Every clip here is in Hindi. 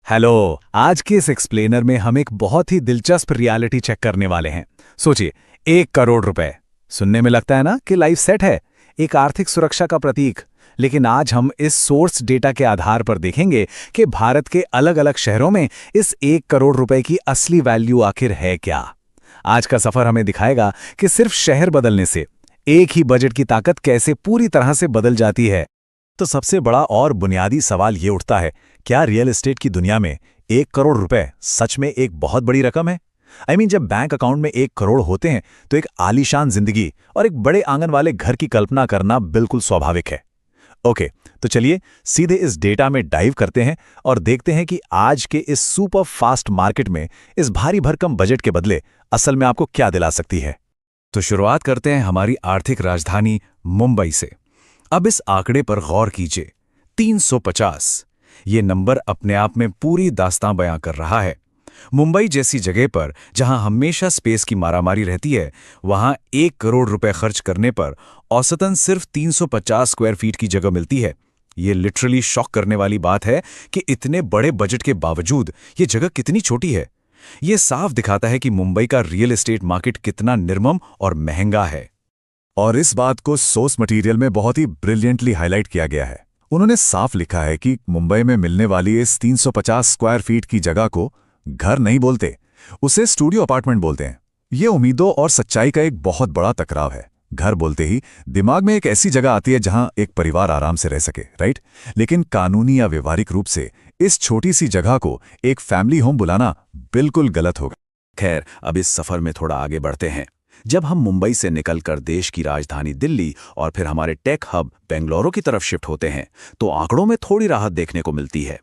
हेलो। आज के इस एक्सप्लेनर में हम एक बहुत ही दिलचस्प रियलिटी चेक करने वाले हैं। सोचिए, 1 करोड़ रुपए सुनने में लगता है ना कि लाइफ सेट है, एक आर्थिक सुरक्षा का प्रतीक। लेकिन आज हम इस सोर्स डेटा के आधार पर देखेंगे कि भारत के अलग अलग शहरों में इस 1 करोड़ रुपए की असली वैल्यू आखिर है क्या। आज का सफर हमें दिखाएगा कि सिर्फ शहर बदलने से एक ही बजट की ताकत कैसे पूरी तरह से बदल जाती है। तो सबसे बड़ा और बुनियादी सवाल ये उठता है, क्या रियल एस्टेट की दुनिया में 1 करोड़ रुपए सच में एक बहुत बड़ी रकम है? जब बैंक अकाउंट में 1 करोड़ होते हैं तो एक आलीशान जिंदगी और एक बड़े आंगन वाले घर की कल्पना करना बिल्कुल स्वाभाविक है। ओके, तो चलिए सीधे इस डेटा में डाइव करते हैं और देखते हैं कि आज के इस सुपर फास्ट मार्केट में इस भारी भरकम बजट के बदले असल में आपको क्या दिला सकती है। तो शुरुआत करते हैं हमारी आर्थिक राजधानी मुंबई से। अब इस आंकड़े पर गौर कीजिए, 350। ये नंबर अपने आप में पूरी दास्तां बयां कर रहा है। मुंबई जैसी जगह पर जहां हमेशा स्पेस की मारामारी रहती है, वहां 1 करोड़ रुपए खर्च करने पर औसतन सिर्फ 350 स्क्वायर फीट की जगह मिलती है। ये लिटरली शॉक करने वाली बात है कि इतने बड़े बजट के बावजूद ये जगह कितनी छोटी है। ये साफ दिखाता है कि मुंबई का रियल एस्टेट मार्केट कितना निर्मम और महंगा है। और इस बात को सोर्स मटेरियल में बहुत ही ब्रिलियंटली हाईलाइट किया गया है। उन्होंने साफ लिखा है कि मुंबई में मिलने वाली इस 350 स्क्वायर फीट की जगह को घर नहीं बोलते, उसे स्टूडियो अपार्टमेंट बोलते हैं। ये उम्मीदों और सच्चाई का एक बहुत बड़ा टकराव है। घर बोलते ही दिमाग में एक ऐसी जगह आती है जहां एक परिवार आराम से रह सके, राइट? लेकिन कानूनी या व्यवहारिक रूप से इस छोटी सी जगह को एक फैमिली होम बुलाना बिल्कुल गलत होगा। खैर, अब इस सफर में थोड़ा आगे बढ़ते हैं। जब हम मुंबई से निकलकर देश की राजधानी दिल्ली और फिर हमारे टेक हब बेंगलुरु की तरफ शिफ्ट होते हैं, तो आंकड़ों में थोड़ी राहत देखने को मिलती है।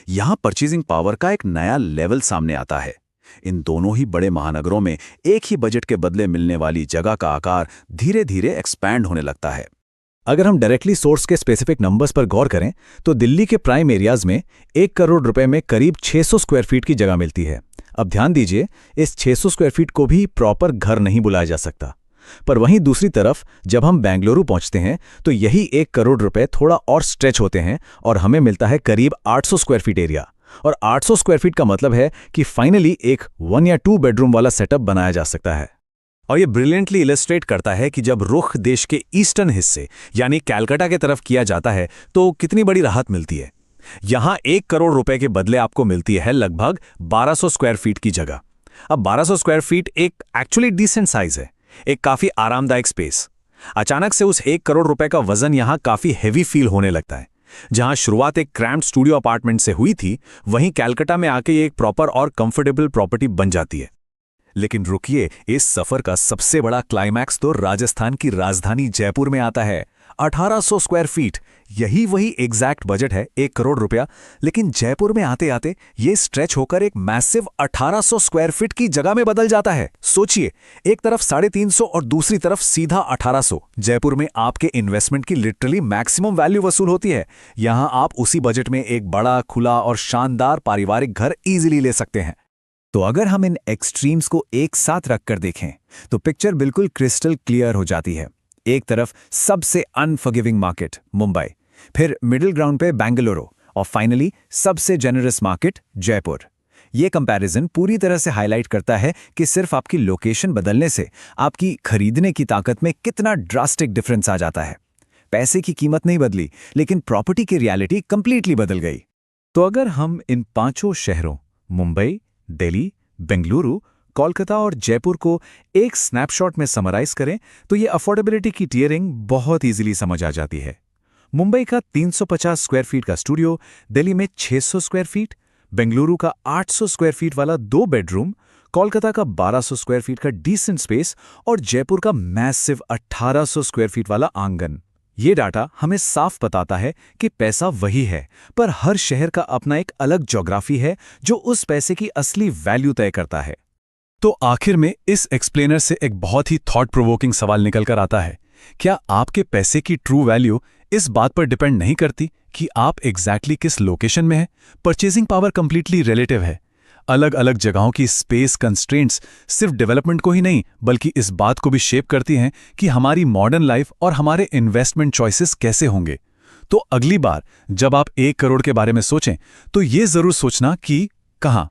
यहां परचेजिंग पावर का एक नया लेवल सामने आता है। इन दोनों ही बड़े महानगरों में एक ही बजट के बदले मिलने वाली जगह का आकार धीरे धीरे एक्सपैंड होने लगता है। अगर हम डायरेक्टली सोर्स के स्पेसिफिक नंबर्स पर गौर करें तो दिल्ली के प्राइम एरियाज में 1 करोड़ रुपए में करीब 600 स्क्वायर फीट की जगह मिलती है। अब ध्यान दीजिए, इस 600 स्क्वायर फीट को भी प्रॉपर घर नहीं बुलाया जा सकता। पर वहीं दूसरी तरफ जब हम बेंगलुरु पहुंचते हैं तो यही 1 करोड़ रुपए थोड़ा और स्ट्रेच होते हैं और हमें मिलता है करीब 800 स्क्वायर फीट एरिया। और 800 स्क्वायर फीट का मतलब है कि फाइनली एक 1 या 2 बेडरूम वाला सेटअप बनाया जा सकता है। और ये ब्रिलियंटली इलस्ट्रेट करता है कि जब रुख देश के ईस्टर्न हिस्से यानी कैलकाटा की तरफ किया जाता है तो कितनी बड़ी राहत मिलती है। यहां 1 करोड़ रुपए के बदले आपको मिलती है लगभग 1200 स्क्वायर फीट की जगह। अब 1200 स्क्वायर फीट एक एक्चुअली डिसेंट साइज है, एक काफी आरामदायक स्पेस। अचानक से उस 1 करोड़ रुपए का वजन यहां काफी हेवी फील होने लगता है। जहां शुरुआत एक क्रैम्प्ड स्टूडियो अपार्टमेंट से हुई थी, वहीं कैलकाटा में आके ये एक प्रॉपर और कंफर्टेबल प्रॉपर्टी बन जाती है। लेकिन रुकिए, इस सफर का सबसे बड़ा क्लाइमैक्स तो राजस्थान की राजधानी जयपुर में आता है। 1800 स्क्वायर फीट, यही वही एग्जैक्ट बजट है, 1 करोड़ रुपया। लेकिन जयपुर में आते आते ये स्ट्रेच होकर एक मैसिव 1800 स्क्वायर फीट की जगह में बदल जाता है। सोचिए, एक तरफ 350 और दूसरी तरफ सीधा 1800। जयपुर में आपके इन्वेस्टमेंट की लिटरली मैक्सिमम वैल्यू वसूल होती है। यहां आप उसी बजट में एक बड़ा, खुला और शानदार पारिवारिक घर इजीली ले सकते हैं। तो अगर हम इन एक्सट्रीम्स को एक साथ रखकर देखें तो पिक्चर बिल्कुल क्रिस्टल क्लियर हो जाती है। एक तरफ सबसे अनफॉरगिविंग मार्केट मुंबई, फिर मिडिल ग्राउंड पे बेंगलुरु और फाइनली सबसे जेनरस मार्केट जयपुर। ये कंपैरिजन पूरी तरह से हाईलाइट करता है कि सिर्फ आपकी लोकेशन बदलने से आपकी खरीदने की ताकत में कितना ड्रास्टिक डिफरेंस आ जाता है। पैसे की कीमत नहीं बदली, लेकिन प्रॉपर्टी की रियलिटी कंप्लीटली बदल गई। तो अगर हम इन पांचों शहरों मुंबई, दिल्ली, बेंगलुरु, कोलकाता और जयपुर को एक स्नैपशॉट में समराइज करें तो ये अफोर्डेबिलिटी की टियरिंग बहुत इजीली समझ आ जाती है। मुंबई का 350 स्क्वायर फीट का स्टूडियो, दिल्ली में 600 स्क्वायर फीट, बेंगलुरु का 800 स्क्वायर फीट वाला 2 बेडरूम, कोलकाता का 1200 स्क्वायर फीट का डिसेंट स्पेस और जयपुर का मैसिव 1800 स्क्वायर फीट वाला आंगन। ये डाटा हमें साफ बताता है कि पैसा वही है, पर हर शहर का अपना एक अलग ज्योग्राफी है जो उस पैसे की असली वैल्यू तय करता है। तो आखिर में इस एक्सप्लेनर से एक बहुत ही थॉट प्रोवोकिंग सवाल निकल कर आता है, क्या आपके पैसे की ट्रू वैल्यू इस बात पर डिपेंड नहीं करती कि आप एग्जैक्टली किस लोकेशन में हैं? परचेजिंग पावर कंप्लीटली रिलेटिव है। अलग अलग जगहों की स्पेस कंस्ट्रेंट्स सिर्फ डेवलपमेंट को ही नहीं बल्कि इस बात को भी शेप करती हैं कि हमारी मॉडर्न लाइफ और हमारे इन्वेस्टमेंट चॉइसेस कैसे होंगे। तो अगली बार जब आप 1 करोड़ के बारे में सोचें तो ये जरूर सोचना कि कहाँ।